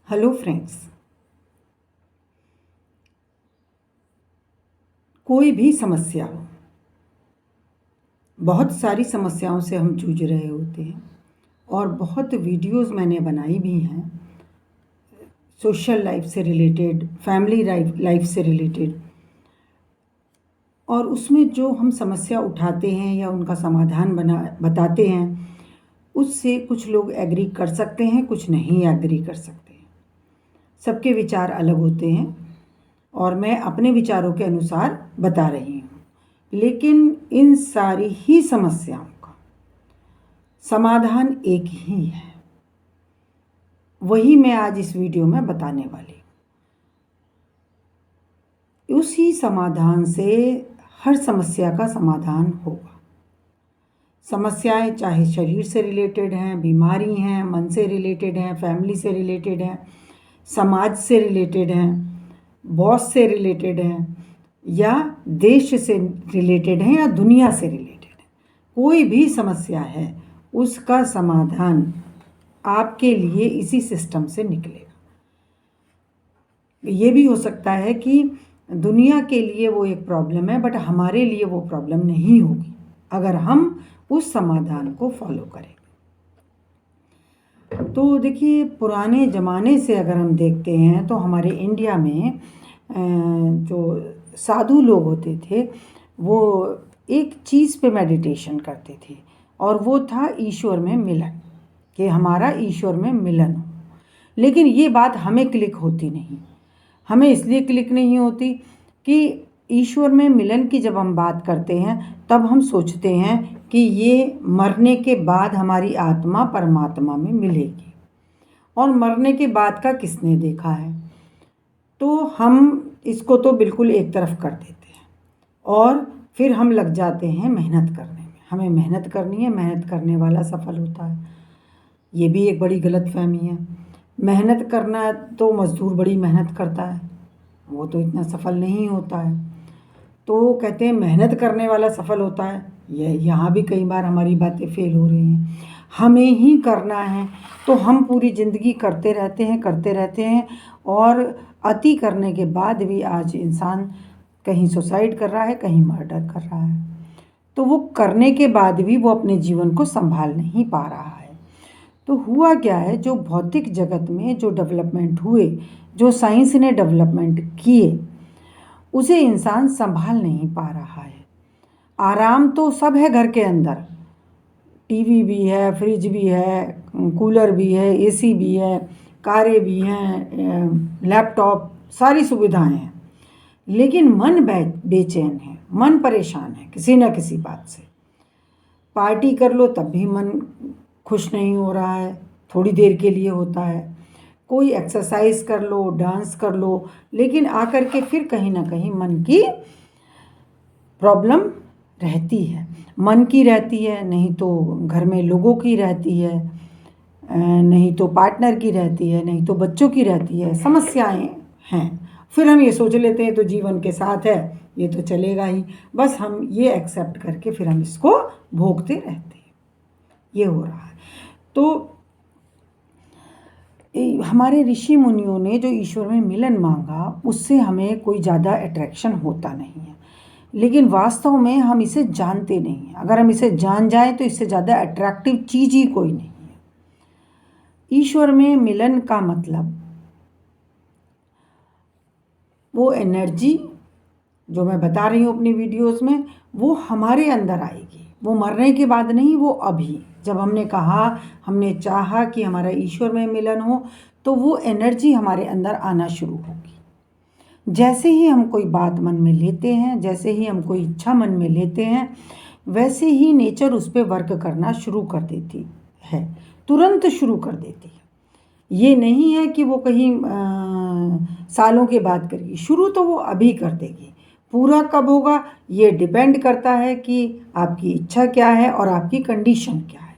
Hello friends. कोई भी समस्या हो, बहुत सारी समस्याओं से हम जूझ रहे होते हैं और बहुत वीडियोस मैंने बनाई भी हैं सोशल लाइफ से रिलेटेड, फैमिली लाइफ से रिलेटेड। और उसमें जो हम समस्या उठाते हैं या उनका समाधान बताते हैं, उससे कुछ लोग एग्री कर सकते हैं, कुछ नहीं एग्री कर सकते हैं। सबके विचार अलग होते हैं और मैं अपने विचारों के अनुसार बता रही हूँ, लेकिन इन सारी ही समस्याओं का समाधान एक ही है। वही मैं आज इस वीडियो में बताने वाली हूँ। उसी समाधान से हर समस्या का समाधान होगा। समस्याएं चाहे शरीर से रिलेटेड हैं, बीमारी हैं, मन से रिलेटेड हैं, फैमिली से रिलेटेड हैं, समाज से रिलेटेड हैं, बॉस से रिलेटेड हैं, या देश से रिलेटेड हैं, या दुनिया से रिलेटेड है। कोई भी समस्या है, उसका समाधान आपके लिए इसी सिस्टम से निकलेगा। ये भी हो सकता है कि दुनिया के लिए वो एक प्रॉब्लम है, बट हमारे लिए वो प्रॉब्लम नहीं होगी अगर हम उस समाधान को फॉलो करें। तो देखिए, पुराने ज़माने से अगर हम देखते हैं तो हमारे इंडिया में जो साधु लोग होते थे वो एक चीज़ पे मेडिटेशन करते थे, और वो था ईश्वर में मिलन, कि हमारा ईश्वर में मिलन हो। लेकिन ये बात हमें क्लिक होती नहीं। हमें इसलिए क्लिक नहीं होती कि ईश्वर में मिलन की जब हम बात करते हैं तब हम सोचते हैं कि ये मरने के बाद हमारी आत्मा परमात्मा में मिलेगी, और मरने के बाद का किसने देखा है। तो हम इसको तो बिल्कुल एक तरफ कर देते हैं और फिर हम लग जाते हैं मेहनत करने में। हमें मेहनत करनी है, मेहनत करने वाला सफल होता है। ये भी एक बड़ी गलतफहमी है। मेहनत करना तो मज़दूर बड़ी मेहनत करता है, वो तो इतना सफल नहीं होता है। तो कहते हैं मेहनत करने वाला सफल होता है। यहाँ भी कई बार हमारी बातें फेल हो रही हैं। हमें ही करना है तो हम पूरी ज़िंदगी करते रहते हैं, और अति करने के बाद भी आज इंसान कहीं सुसाइड कर रहा है, कहीं मर्डर कर रहा है। तो वो करने के बाद भी वो अपने जीवन को संभाल नहीं पा रहा है। तो हुआ क्या है, जो भौतिक जगत में जो डेवलपमेंट हुए, जो साइंस ने डेवलपमेंट किए, उसे इंसान संभाल नहीं पा रहा है। आराम तो सब है घर के अंदर, टीवी भी है, फ्रिज भी है, कूलर भी है, एसी भी है, कारें भी हैं, लैपटॉप, सारी सुविधाएं हैं। लेकिन मन बेचैन है, मन परेशान है किसी न किसी बात से। पार्टी कर लो तब भी मन खुश नहीं हो रहा है, थोड़ी देर के लिए होता है। कोई एक्सरसाइज कर लो, डांस कर लो, लेकिन आकर के फिर कहीं ना कहीं मन की प्रॉब्लम रहती है। मन की रहती है, नहीं तो घर में लोगों की रहती है, नहीं तो पार्टनर की रहती है, नहीं तो बच्चों की रहती है। समस्याएं हैं। फिर हम ये सोच लेते हैं तो जीवन के साथ है, ये तो चलेगा ही, बस हम ये एक्सेप्ट करके फिर हम इसको भोगते रहते हैं। ये हो रहा है। तो हमारे ऋषि मुनियों ने जो ईश्वर में मिलन मांगा, उससे हमें कोई ज़्यादा अट्रैक्शन होता नहीं है, लेकिन वास्तव में हम इसे जानते नहीं हैं। अगर हम इसे जान जाएं तो इससे ज़्यादा अट्रैक्टिव चीज़ ही कोई नहीं है। ईश्वर में मिलन का मतलब वो एनर्जी जो मैं बता रही हूँ अपनी वीडियोस में, वो हमारे अंदर आएगी। वो मरने के बाद नहीं, वो अभी जब हमने चाहा कि हमारा ईश्वर में मिलन हो, तो वो एनर्जी हमारे अंदर आना शुरू होगी। जैसे ही हम कोई बात मन में लेते हैं, जैसे ही हम कोई इच्छा मन में लेते हैं, वैसे ही नेचर उस पर वर्क करना शुरू कर देती है, तुरंत शुरू कर देती है। ये नहीं है कि वो कहीं सालों के बाद करेगी, शुरू तो वो अभी कर देगी। पूरा कब होगा ये डिपेंड करता है कि आपकी इच्छा क्या है और आपकी कंडीशन क्या है,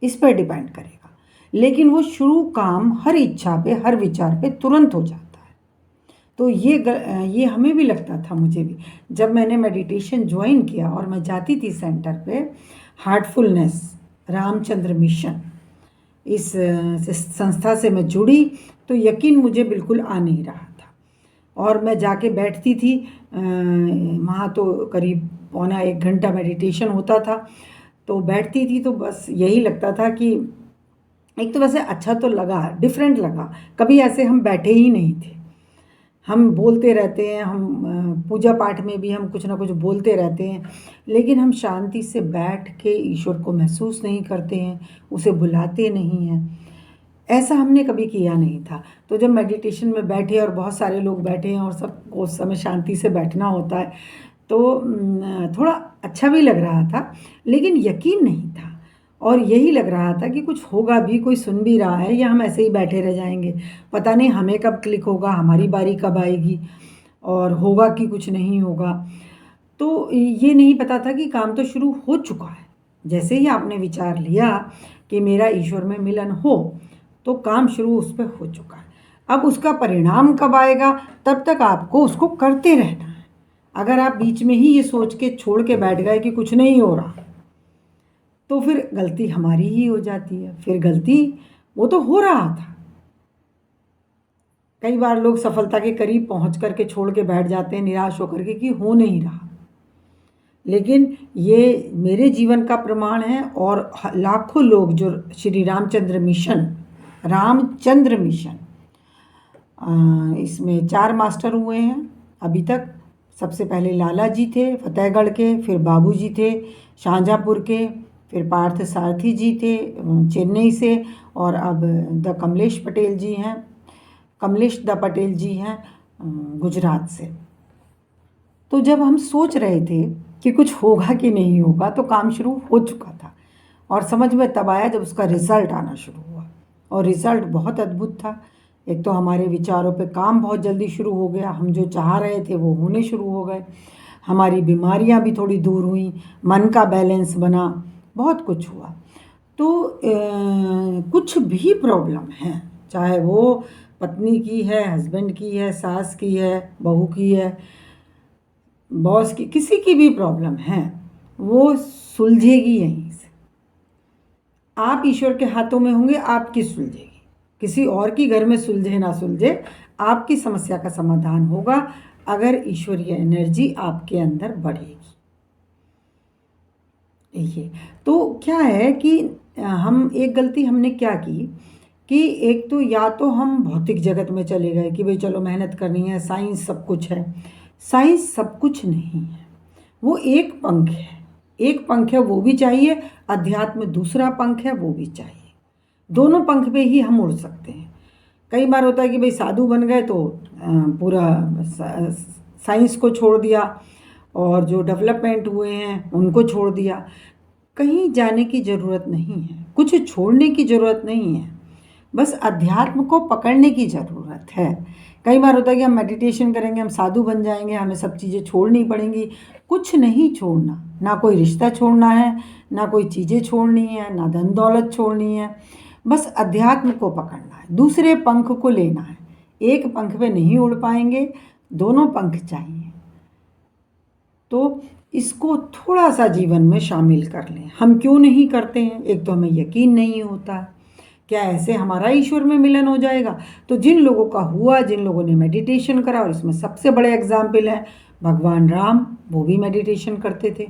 इस पर डिपेंड करेगा। लेकिन वो शुरू काम हर इच्छा पे, हर विचार पे तुरंत हो जाता है। तो ये हमें भी लगता था, मुझे भी, जब मैंने मेडिटेशन ज्वाइन किया और मैं जाती थी सेंटर पे, हार्टफुलनेस रामचंद्र मिशन, इस संस्था से मैं जुड़ी तो यकीन मुझे बिल्कुल आ नहीं रहा था। और मैं जाके बैठती थी वहाँ, तो करीब पौना 1 घंटा मेडिटेशन होता था। तो बैठती थी तो बस यही लगता था कि एक तो वैसे अच्छा तो लगा, डिफरेंट लगा, कभी ऐसे हम बैठे ही नहीं थे। हम बोलते रहते हैं, हम पूजा पाठ में भी हम कुछ ना कुछ बोलते रहते हैं, लेकिन हम शांति से बैठ के ईश्वर को महसूस नहीं करते हैं, उसे बुलाते नहीं हैं। ऐसा हमने कभी किया नहीं था। तो जब मेडिटेशन में बैठे और बहुत सारे लोग बैठे हैं और सबको उस समय शांति से बैठना होता है, तो थोड़ा अच्छा भी लग रहा था, लेकिन यकीन नहीं था। और यही लग रहा था कि कुछ होगा भी, कोई सुन भी रहा है, या हम ऐसे ही बैठे रह जाएंगे। पता नहीं हमें कब क्लिक होगा, हमारी बारी कब आएगी, और होगा कि कुछ नहीं होगा। तो ये नहीं पता था कि काम तो शुरू हो चुका है। जैसे ही आपने विचार लिया कि मेरा ईश्वर में मिलन हो, तो काम शुरू उस पर हो चुका है। अब उसका परिणाम कब आएगा, तब तक आपको उसको करते रहना है। अगर आप बीच में ही ये सोच के छोड़ के बैठ गए कि कुछ नहीं हो रहा, तो फिर गलती हमारी ही हो जाती है। फिर गलती, वो तो हो रहा था। कई बार लोग सफलता के करीब पहुंच करके छोड़ के बैठ जाते हैं निराश होकर के कि हो नहीं रहा, लेकिन ये मेरे जीवन का प्रमाण है। और लाखों लोग जो श्री रामचंद्र मिशन, इसमें 4 मास्टर हुए हैं अभी तक। सबसे पहले लाला जी थे फतेहगढ़ के, फिर बाबू जी थे शाहजहाँपुर के, फिर पार्थ सारथी जी थे चेन्नई से, और अब कमलेश द पटेल जी हैं गुजरात से। तो जब हम सोच रहे थे कि कुछ होगा कि नहीं होगा, तो काम शुरू हो चुका था। और समझ में तब आया जब उसका रिज़ल्ट आना शुरू हुआ, और रिज़ल्ट बहुत अद्भुत था। एक तो हमारे विचारों पे काम बहुत जल्दी शुरू हो गया, हम जो चाह रहे थे वो होने शुरू हो गए, हमारी बीमारियां भी थोड़ी दूर हुई, मन का बैलेंस बना, बहुत कुछ हुआ। तो कुछ भी प्रॉब्लम है, चाहे वो पत्नी की है, हस्बैंड की है, सास की है, बहू की है, बॉस की, किसी की भी प्रॉब्लम है, वो सुलझेगी यहीं से। आप ईश्वर के हाथों में होंगे, आपकी सुलझेगी। किसी और की घर में सुलझे ना सुलझे, आपकी समस्या का समाधान होगा अगर ईश्वरीय एनर्जी आपके अंदर बढ़ेगी। ये तो क्या है कि हम एक गलती हमने क्या की कि एक तो या तो हम भौतिक जगत में चले गए कि भाई चलो मेहनत करनी है, साइंस सब कुछ है। साइंस सब कुछ नहीं है, वो एक पंख है, एक पंख है, वो भी चाहिए। अध्यात्म दूसरा पंख है, वो भी चाहिए। दोनों पंख पे ही हम उड़ सकते हैं। कई बार होता है कि भाई साधु बन गए तो पूरा साइंस को छोड़ दिया, और जो डेवलपमेंट हुए हैं उनको छोड़ दिया। कहीं जाने की ज़रूरत नहीं है, कुछ छोड़ने की ज़रूरत नहीं है, बस अध्यात्म को पकड़ने की ज़रूरत है। कई बार होता है कि हम मेडिटेशन करेंगे, हम साधु बन जाएंगे, हमें सब चीज़ें छोड़नी पड़ेंगी। कुछ नहीं छोड़ना, ना कोई रिश्ता छोड़ना है, ना कोई चीज़ें छोड़नी है, ना धन दौलत छोड़नी है, बस अध्यात्म को पकड़ना है, दूसरे पंख को लेना है। एक पंख पे नहीं उड़ पाएंगे, दोनों पंख चाहिए। तो इसको थोड़ा सा जीवन में शामिल कर लें। हम क्यों नहीं करते हैं? एक तो हमें यकीन नहीं होता, क्या ऐसे हमारा ईश्वर में मिलन हो जाएगा? तो जिन लोगों का हुआ, जिन लोगों ने मेडिटेशन करा, और इसमें सबसे बड़े एग्जाम्पल हैं भगवान राम, वो भी मेडिटेशन करते थे।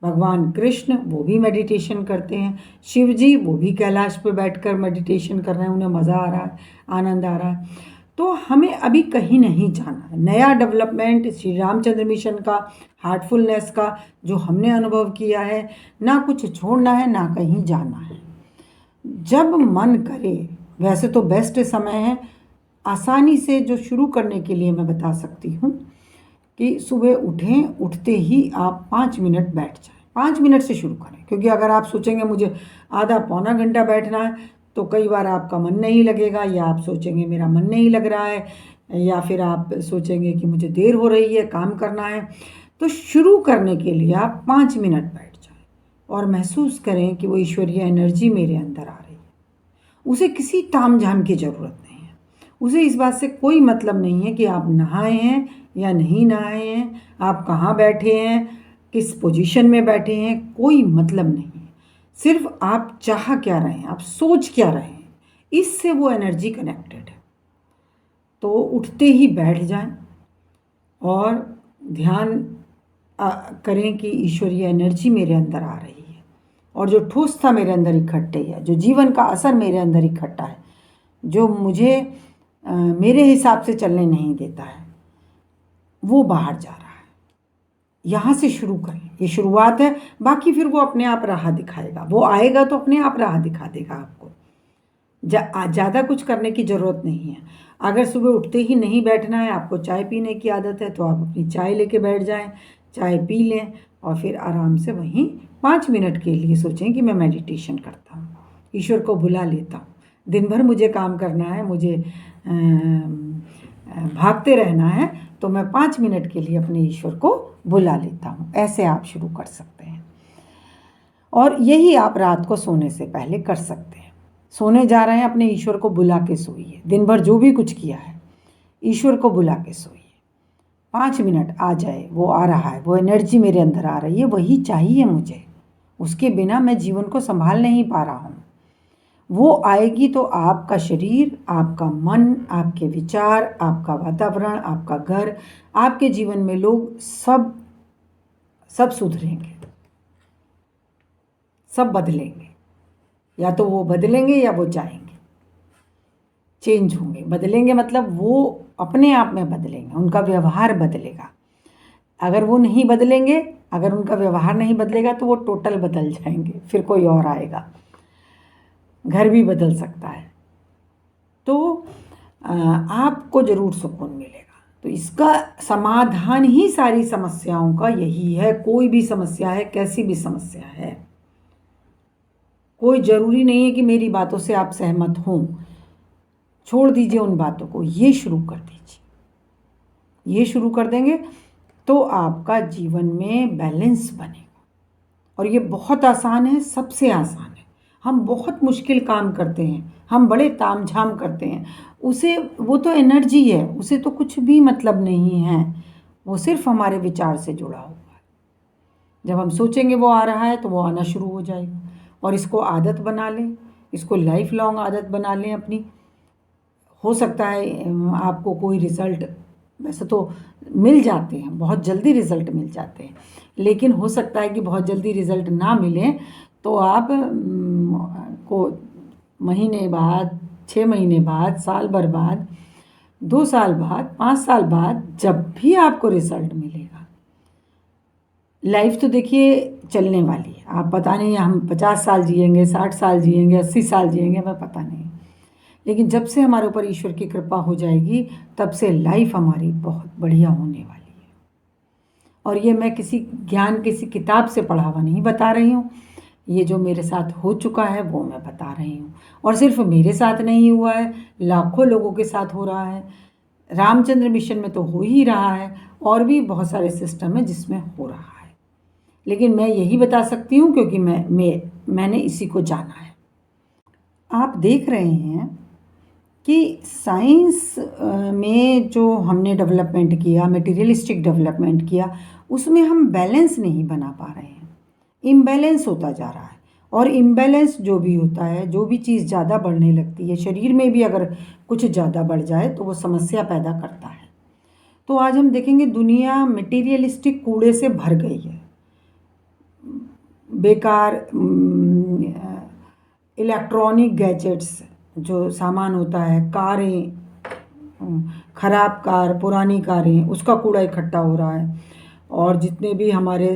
भगवान कृष्ण, वो भी मेडिटेशन करते हैं। शिव जी, वो भी कैलाश पे बैठकर मेडिटेशन कर रहे हैं, उन्हें मज़ा आ रहा है, आनंद आ रहा है। तो हमें अभी कहीं नहीं जाना है। नया डेवलपमेंट श्री रामचंद्र मिशन का, हार्टफुलनेस का जो हमने अनुभव किया है, ना कुछ छोड़ना है, ना कहीं जाना है। जब मन करे, वैसे तो बेस्ट समय है आसानी से जो शुरू करने के लिए मैं बता सकती हूँ कि सुबह उठें, उठते ही आप 5 मिनट बैठ जाएं। 5 मिनट से शुरू करें, क्योंकि अगर आप सोचेंगे मुझे आधा पौना घंटा बैठना है, तो कई बार आपका मन नहीं लगेगा, या आप सोचेंगे मेरा मन नहीं लग रहा है, या फिर आप सोचेंगे कि मुझे देर हो रही है, काम करना है। तो शुरू करने के लिए आप 5 मिनट बैठ जाएं और महसूस करें कि वो ईश्वरीय एनर्जी मेरे अंदर आ रही है। उसे किसी ताम झाम की ज़रूरत नहीं है, उसे इस बात से कोई मतलब नहीं है कि आप नहाए हैं या नहीं नहाए हैं, आप कहाँ बैठे हैं, किस पोजीशन में बैठे हैं, कोई मतलब नहीं है। सिर्फ आप चाह क्या रहे हैं, आप सोच क्या रहे हैं, इससे वो एनर्जी कनेक्टेड है। तो उठते ही बैठ जाएं और ध्यान करें कि ईश्वरीय एनर्जी मेरे अंदर आ रही है, और जो ठोस था मेरे अंदर इकट्ठे है, जो जीवन का असर मेरे अंदर इकट्ठा है, जो मुझे मेरे हिसाब से चलने नहीं देता है, वो बाहर जा रहा है। यहाँ से शुरू करें, ये शुरुआत है। बाकी फिर वो अपने आप राह दिखाएगा, वो आएगा तो अपने आप राह दिखा देगा आपको। ज़्यादा कुछ करने की ज़रूरत नहीं है। अगर सुबह उठते ही नहीं बैठना है, आपको चाय पीने की आदत है, तो आप अपनी चाय लेके बैठ जाएं, चाय पी लें और फिर आराम से वहीं 5 मिनट के लिए सोचें कि मैं मेडिटेशन करता हूँ, ईश्वर को बुला लेता हूँ। दिन भर मुझे काम करना है, मुझे भागते रहना है, तो मैं 5 मिनट के लिए अपने ईश्वर को बुला लेता हूँ। ऐसे आप शुरू कर सकते हैं, और यही आप रात को सोने से पहले कर सकते हैं। सोने जा रहे हैं, अपने ईश्वर को बुला के सोइए। दिन भर जो भी कुछ किया है, ईश्वर को बुला के सोइए। 5 मिनट आ जाए, वो आ रहा है, वो एनर्जी मेरे अंदर आ रही है, वही चाहिए मुझे, उसके बिना मैं जीवन को संभाल नहीं पा रहा हूँ। वो आएगी तो आपका शरीर, आपका मन, आपके विचार, आपका वातावरण, आपका घर, आपके जीवन में लोग सब सुधरेंगे, सब बदलेंगे। या तो वो बदलेंगे या वो जाएंगे, चेंज होंगे। बदलेंगे मतलब वो अपने आप में बदलेंगे, उनका व्यवहार बदलेगा। अगर वो नहीं बदलेंगे, अगर उनका व्यवहार नहीं बदलेगा, तो वो टोटल बदल जाएंगे, फिर कोई और आएगा, घर भी बदल सकता है। तो आपको ज़रूर सुकून मिलेगा। तो इसका समाधान ही सारी समस्याओं का यही है। कोई भी समस्या है, कैसी भी समस्या है, कोई ज़रूरी नहीं है कि मेरी बातों से आप सहमत हों। छोड़ दीजिए उन बातों को, ये शुरू कर दीजिए। ये शुरू कर देंगे तो आपका जीवन में बैलेंस बनेगा। और ये बहुत आसान है, सबसे आसान है। हम बहुत मुश्किल काम करते हैं, हम बड़े तामझाम करते हैं, उसे, वो तो एनर्जी है, उसे तो कुछ भी मतलब नहीं है, वो सिर्फ हमारे विचार से जुड़ा हुआ है। जब हम सोचेंगे वो आ रहा है, तो वो आना शुरू हो जाएगा। और इसको आदत बना लें, इसको लाइफ लॉन्ग आदत बना लें अपनी। हो सकता है आपको कोई रिज़ल्ट, वैसे तो मिल जाते हैं, बहुत जल्दी रिज़ल्ट मिल जाते हैं, लेकिन हो सकता है कि बहुत जल्दी रिज़ल्ट ना मिले, तो आप को महीने बाद, 6 महीने बाद, साल भर बाद, 2 साल बाद, 5 साल बाद, जब भी आपको रिज़ल्ट मिलेगा। लाइफ तो देखिए चलने वाली है, आप पता नहीं हम 50 साल जिएंगे, 60 साल जिएंगे, 80 साल जिएंगे, हमें पता नहीं। लेकिन जब से हमारे ऊपर ईश्वर की कृपा हो जाएगी, तब से लाइफ हमारी बहुत बढ़िया होने वाली है। और ये मैं किसी ज्ञान, किसी किताब से पढ़ा हुआ नहीं बता रही हूँ, ये जो मेरे साथ हो चुका है वो मैं बता रही हूँ। और सिर्फ मेरे साथ नहीं हुआ है, लाखों लोगों के साथ हो रहा है। रामचंद्र मिशन में तो हो ही रहा है, और भी बहुत सारे सिस्टम है जिसमें हो रहा है। लेकिन मैं यही बता सकती हूँ क्योंकि मैंने इसी को जाना है। आप देख रहे हैं कि साइंस में जो हमने डेवलपमेंट किया, मटेरियलिस्टिक डेवलपमेंट किया, उसमें हम बैलेंस नहीं बना पा रहे हैं, इम्बैलेंस होता जा रहा है। और इम्बैलेंस जो भी होता है, जो भी चीज़ ज़्यादा बढ़ने लगती है, शरीर में भी अगर कुछ ज़्यादा बढ़ जाए तो वो समस्या पैदा करता है। तो आज हम देखेंगे दुनिया मटेरियलिस्टिक कूड़े से भर गई है। बेकार इलेक्ट्रॉनिक गैजेट्स, जो सामान होता है, कारें, ख़राब कार, पुरानी कारें, उसका कूड़ा इकट्ठा हो रहा है। और जितने भी हमारे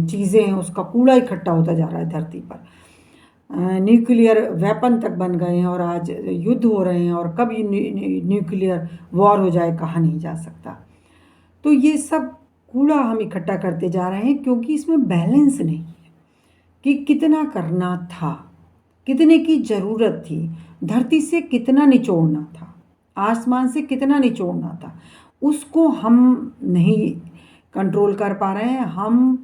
चीज़ें हैं, उसका कूड़ा इकट्ठा होता जा रहा है धरती पर। न्यूक्लियर वेपन तक बन गए हैं, और आज युद्ध हो रहे हैं, और कब न्यूक्लियर वॉर हो जाए कहा नहीं जा सकता। तो ये सब कूड़ा हम इकट्ठा करते जा रहे हैं, क्योंकि इसमें बैलेंस नहीं है कि कितना करना था, कितने की ज़रूरत थी, धरती से कितना निचोड़ना था, आसमान से कितना निचोड़ना था, उसको हम नहीं कंट्रोल कर पा रहे हैं। हम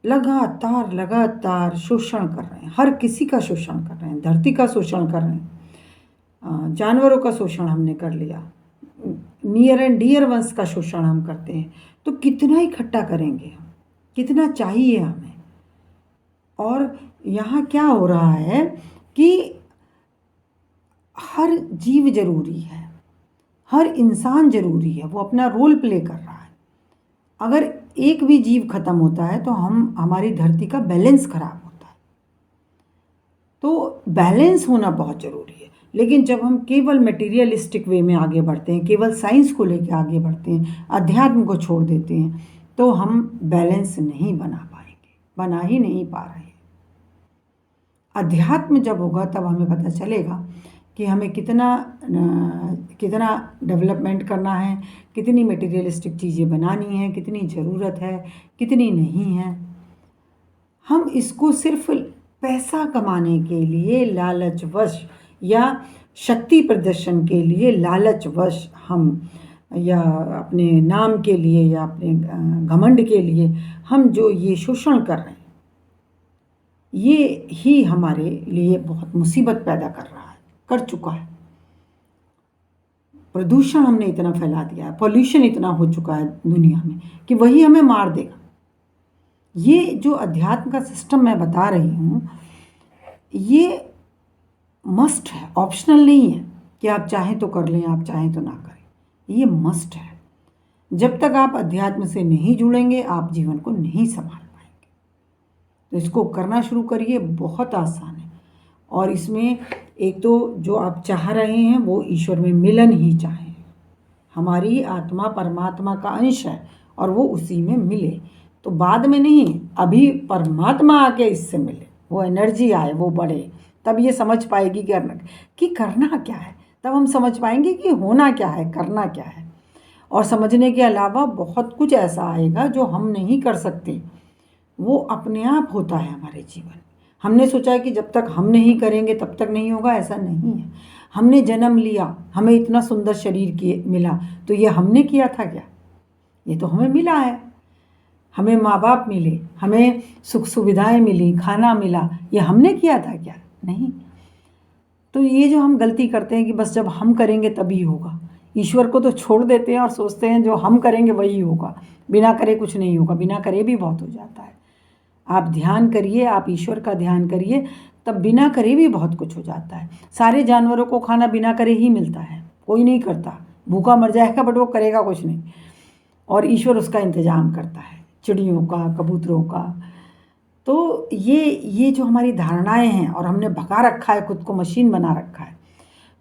लगातार शोषण कर रहे हैं, हर किसी का शोषण कर रहे हैं, धरती का शोषण कर रहे हैं, जानवरों का शोषण हमने कर लिया, नियर एंड डियर वंस का शोषण हम करते हैं। तो कितना इकट्ठा करेंगे हम, कितना चाहिए हमें। और यहाँ क्या हो रहा है कि हर जीव जरूरी है, हर इंसान जरूरी है, वो अपना रोल प्ले कर रहा है। अगर एक भी जीव खत्म होता है तो हमारी धरती का बैलेंस खराब होता है। तो बैलेंस होना बहुत ज़रूरी है। लेकिन जब हम केवल मटेरियलिस्टिक वे में आगे बढ़ते हैं, केवल साइंस को लेकर आगे बढ़ते हैं, अध्यात्म को छोड़ देते हैं, तो हम बैलेंस नहीं बना पाएंगे, बना ही नहीं पा रहे हैं। अध्यात्म जब होगा तब हमें पता चलेगा कि हमें कितना डेवलपमेंट करना है, कितनी मटेरियलिस्टिक चीज़ें बनानी है, कितनी ज़रूरत है, कितनी नहीं है। हम इसको सिर्फ पैसा कमाने के लिए लालचवश या शक्ति प्रदर्शन के लिए लालचवश हम, या अपने नाम के लिए या अपने घमंड के लिए हम जो ये शोषण कर रहे हैं, ये ही हमारे लिए बहुत मुसीबत पैदा कर चुका है। प्रदूषण हमने इतना फैला दिया है, पॉल्यूशन इतना हो चुका है दुनिया में कि वही हमें मार देगा। ये जो अध्यात्म का सिस्टम मैं बता रही हूँ, ये मस्ट है, ऑप्शनल नहीं है कि आप चाहें तो कर लें, आप चाहें तो ना करें। ये मस्ट है। जब तक आप अध्यात्म से नहीं जुड़ेंगे आप जीवन को नहीं संभाल पाएंगे। तो इसको करना शुरू करिए, बहुत आसान है। और इसमें एक तो जो आप चाह रहे हैं वो ईश्वर में मिलन ही चाहें। हमारी आत्मा परमात्मा का अंश है और वो उसी में मिले, तो बाद में नहीं, अभी परमात्मा आके इससे मिले, वो एनर्जी आए, वो बढ़े, तब ये समझ पाएगी कि करना क्या है। तब हम समझ पाएंगे कि होना क्या है, करना क्या है। और समझने के अलावा बहुत कुछ ऐसा आएगा जो हम नहीं कर सकते, वो अपने आप होता है हमारे जीवन। हमने सोचा है कि जब तक हम नहीं करेंगे तब तक नहीं होगा, ऐसा नहीं है। हमने जन्म लिया, हमें इतना सुंदर शरीर मिला, तो ये हमने किया था क्या? ये तो हमें मिला है। हमें माँ बाप मिले, हमें सुख सुविधाएं मिली, खाना मिला, ये हमने किया था क्या? नहीं। तो ये जो हम गलती करते हैं कि बस जब हम करेंगे तभी होगा, ईश्वर को तो छोड़ देते हैं और सोचते हैं जो हम करेंगे वही होगा, बिना करे कुछ नहीं होगा। बिना करे भी बहुत हो जाता है। आप ध्यान करिए, आप ईश्वर का ध्यान करिए, तब बिना करे भी बहुत कुछ हो जाता है। सारे जानवरों को खाना बिना करे ही मिलता है, कोई नहीं करता, भूखा मर जाएगा बट वो करेगा कुछ नहीं, और ईश्वर उसका इंतजाम करता है, चिड़ियों का, कबूतरों का। तो ये जो हमारी धारणाएं हैं, और हमने भगा रखा है, खुद को मशीन बना रखा है,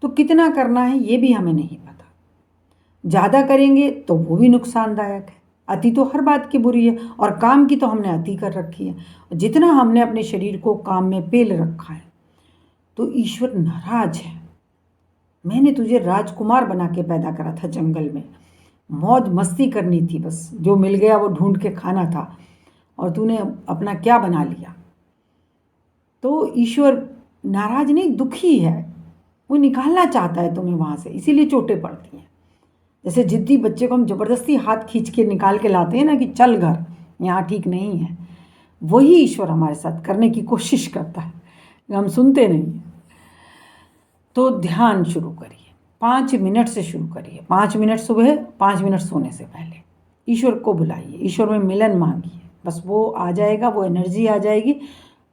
तो कितना करना है ये भी हमें नहीं पता। ज़्यादा करेंगे तो वो भी नुकसानदायक है। अति तो हर बात की बुरी है, और काम की तो हमने अति कर रखी है। जितना हमने अपने शरीर को काम में पेल रखा है, तो ईश्वर नाराज है। मैंने तुझे राजकुमार बना के पैदा करा था, जंगल में मौज मस्ती करनी थी, बस जो मिल गया वो ढूंढ के खाना था, और तूने अपना क्या बना लिया। तो ईश्वर नाराज नहीं, दुखी है, वो निकालना चाहता है तुम्हें वहाँ से, इसीलिए चोटें पड़ती हैं। जैसे जिद्दी बच्चे को हम ज़बरदस्ती हाथ खींच के निकाल के लाते हैं ना कि चल घर, यहाँ ठीक नहीं है, वही ईश्वर हमारे साथ करने की कोशिश करता है, हम सुनते नहीं हैं। तो ध्यान शुरू करिए, 5 मिनट से शुरू करिए। 5 मिनट सुबह, 5 मिनट सोने से पहले ईश्वर को बुलाइए, ईश्वर में मिलन मांगिए, बस वो आ जाएगा, वो एनर्जी आ जाएगी।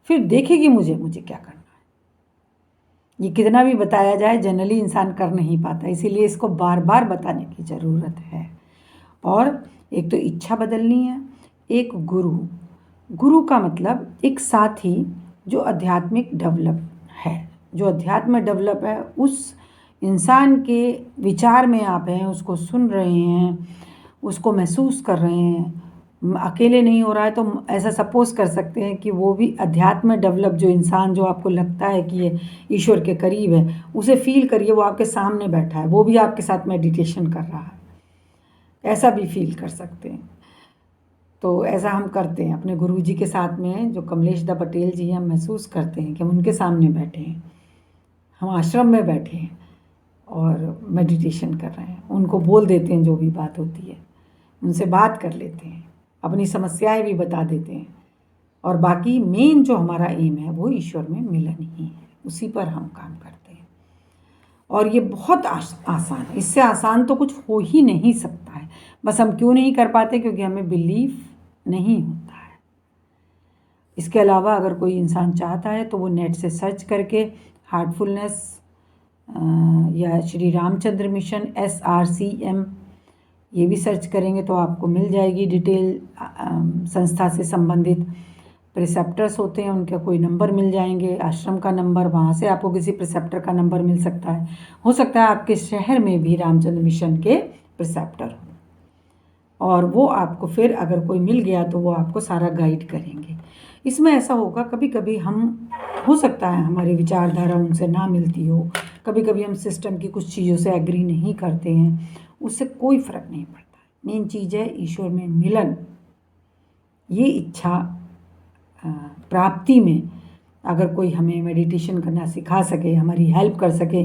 फिर देखेगी मुझे क्या करना है। ये कितना भी बताया जाए, जनरली इंसान कर नहीं पाता, इसीलिए इसको बार बार बताने की ज़रूरत है। और एक तो इच्छा बदलनी है, एक गुरु का मतलब एक साथी जो आध्यात्मिक डेवलप है, जो अध्यात्म में डेवलप है, उस इंसान के विचार में आप हैं, उसको सुन रहे हैं, उसको महसूस कर रहे हैं। अकेले नहीं हो रहा है तो ऐसा सपोज कर सकते हैं कि वो भी अध्यात्म में डेवलप जो इंसान, जो आपको लगता है कि ये ईश्वर के करीब है, उसे फील करिए, वो आपके सामने बैठा है, वो भी आपके साथ मेडिटेशन कर रहा है, ऐसा भी फील कर सकते हैं। तो ऐसा हम करते हैं अपने गुरुजी के साथ में, जो कमलेश दा पटेल जी हैं, हम महसूस करते हैं कि हम उनके सामने बैठे हैं, हम आश्रम में बैठे हैं और मेडिटेशन कर रहे हैं। उनको बोल देते हैं जो भी बात होती है, उनसे बात कर लेते हैं, अपनी समस्याएं भी बता देते हैं, और बाकी मेन जो हमारा एम है वो ईश्वर में मिलन ही है, उसी पर हम काम करते हैं। और ये बहुत आसान है, इससे आसान तो कुछ हो ही नहीं सकता है। बस हम क्यों नहीं कर पाते? क्योंकि हमें बिलीफ नहीं होता है। इसके अलावा अगर कोई इंसान चाहता है तो वो नेट से सर्च करके हार्टफुलनेस या श्री रामचंद्र मिशन SRCM, ये भी सर्च करेंगे तो आपको मिल जाएगी डिटेल। संस्था से संबंधित प्रिसेप्टर्स होते हैं, उनका कोई नंबर मिल जाएंगे, आश्रम का नंबर, वहाँ से आपको किसी प्रिसेप्टर का नंबर मिल सकता है। हो सकता है आपके शहर में भी रामचंद्र मिशन के प्रिसेप्टर हो, और वो आपको फिर अगर कोई मिल गया तो वो आपको सारा गाइड करेंगे। इसमें ऐसा होगा, कभी कभी हम, हो सकता है हमारी विचारधारा उनसे ना मिलती हो, कभी कभी हम सिस्टम की कुछ चीज़ों से एग्री नहीं करते हैं, उससे कोई फ़र्क नहीं पड़ता। मेन चीज़ है ईश्वर में मिलन। ये इच्छा प्राप्ति में अगर कोई हमें मेडिटेशन करना सिखा सके, हमारी हेल्प कर सके,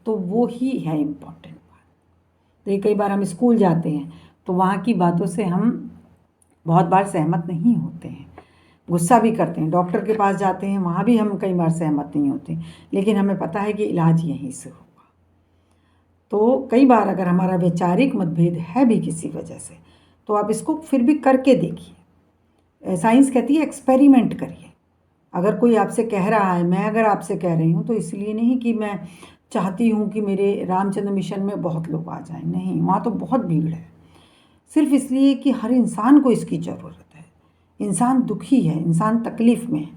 तो वो ही है इम्पोर्टेंट बात। तो ये कई बार हम स्कूल जाते हैं तो वहाँ की बातों से हम बहुत बार सहमत नहीं होते हैं, गुस्सा भी करते हैं। डॉक्टर के पास जाते हैं, वहाँ भी हम कई बार सहमत नहीं होते, लेकिन हमें पता है कि इलाज यहीं से होगा। तो कई बार अगर हमारा वैचारिक मतभेद है भी किसी वजह से, तो आप इसको फिर भी करके देखिए। साइंस कहती है एक्सपेरिमेंट करिए। अगर कोई आपसे कह रहा है, मैं अगर आपसे कह रही हूँ, तो इसलिए नहीं कि मैं चाहती हूँ कि मेरे रामचंद्र मिशन में बहुत लोग आ जाएं, नहीं, वहाँ तो बहुत भीड़ है। सिर्फ इसलिए कि हर इंसान को इसकी ज़रूरत है। इंसान दुखी है, इंसान तकलीफ़ में है,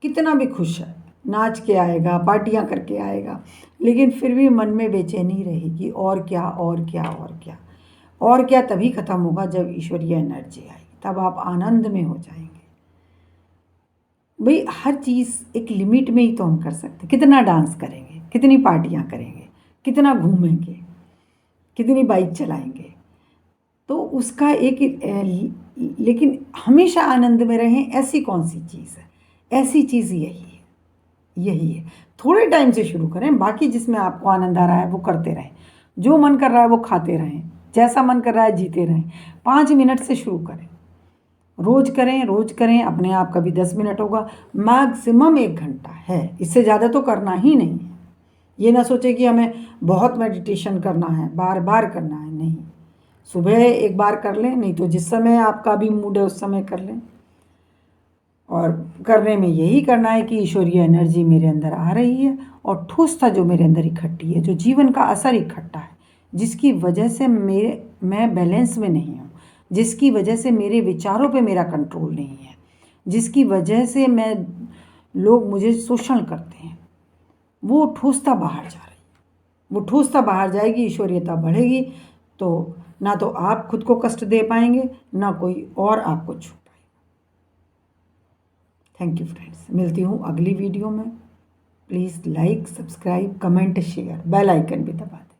कितना भी खुश है, नाच के आएगा, पार्टियाँ करके आएगा, लेकिन फिर भी मन में बेचैनी रहेगी, और क्या और क्या और क्या और क्या। तभी ख़त्म होगा जब ईश्वरीय एनर्जी आएगी, तब आप आनंद में हो जाएंगे। भाई हर चीज़ एक लिमिट में ही तो हम कर सकते। कितना डांस करेंगे, कितनी पार्टियाँ करेंगे, कितना घूमेंगे, कितनी बाइक चलाएंगे, तो उसका एक, लेकिन हमेशा आनंद में रहें, ऐसी कौन सी चीज़ है? ऐसी चीज़ यही है। थोड़े टाइम से शुरू करें, बाकी जिसमें आपको आनंद आ रहा है वो करते रहें, जो मन कर रहा है वो खाते रहें, जैसा मन कर रहा है जीते रहें। 5 मिनट से शुरू करें, रोज़ करें, रोज़ करें। अपने आप कभी 10 मिनट होगा, मैक्सिमम 1 घंटा है, इससे ज़्यादा तो करना ही नहीं है। ये ना सोचे कि हमें बहुत मेडिटेशन करना है, बार बार करना है, नहीं। सुबह एक बार कर लें, नहीं तो जिस समय आपका भी मूड है उस समय कर लें। और करने में यही करना है कि ईश्वरीय एनर्जी मेरे अंदर आ रही है, और ठोसता जो मेरे अंदर इकट्ठी है, जो जीवन का असर इकट्ठा है, जिसकी वजह से मैं बैलेंस में नहीं हूँ, जिसकी वजह से मेरे विचारों पे मेरा कंट्रोल नहीं है, जिसकी वजह से लोग मुझे शोषण करते हैं, वो ठोसता बाहर जा रही है। वो ठोसता बाहर जाएगी, ईश्वरीयता बढ़ेगी, तो ना तो आप खुद को कष्ट दे पाएंगे, ना कोई और आपको छू पाएगा। थैंक यू फ्रेंड्स, मिलती हूँ अगली वीडियो में। Please like, subscribe, comment, share, bell icon भी दबा दें।